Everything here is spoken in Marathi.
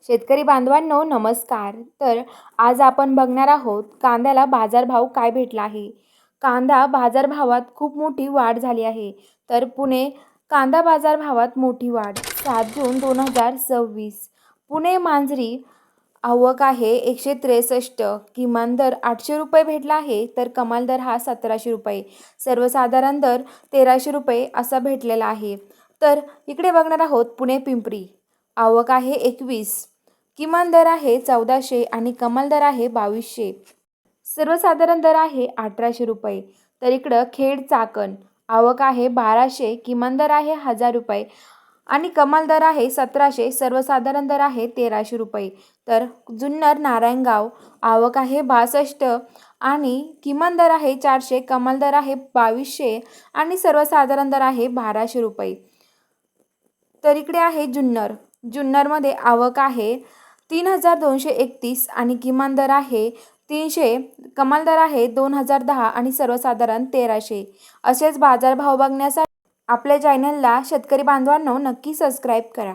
शेतकरी बांधवांनो नमस्कार. तर आज आपण बघणार आहोत कांद्याला बाजारभाव काय भेटला आहे. कांदा बाजारभावात खूप मोठी वाढ झाली आहे. तर पुणे कांदा बाजारभावात मोठी वाढ 7 जून 2026. पुणे मांजरी आवक आहे 163, किमान दर 800 रुपये भेटला आहे. तर कमाल दर हा 1700 रुपये, सर्वसाधारण दर 1300 रुपये असा भेटलेला आहे. तर इकडे बघणार आहोत पुणे पिंपरी आवक आहे 21, किमान दर आहे 1400 आणि कमाल दर आहे 2200, सर्वसाधारण दर आहे 1800 रुपये. तर इकडं खेड चाकण आवक आहे 1200, किमान दर आहे 1000 रुपये आणि कमाल दर आहे 1700, सर्वसाधारण दर आहे 1300 रुपये. तर जुन्नर नारायणगाव आवक आहे 62 आणि किमान दर आहे 400, कमाल दर आहे 2200 आणि सर्वसाधारण दर आहे 1200 रुपये. तर इकडे आहे जुन्नरमध्ये आवक आहे 3231 आणि किमान दर आहे 300, कमाल दर आहे 2010 आणि सर्वसाधारण 1300. असेच बाजारभाव बघण्यासाठी आपल्या चॅनलला शेतकरी बांधवांनो नक्की सबस्क्राईब करा.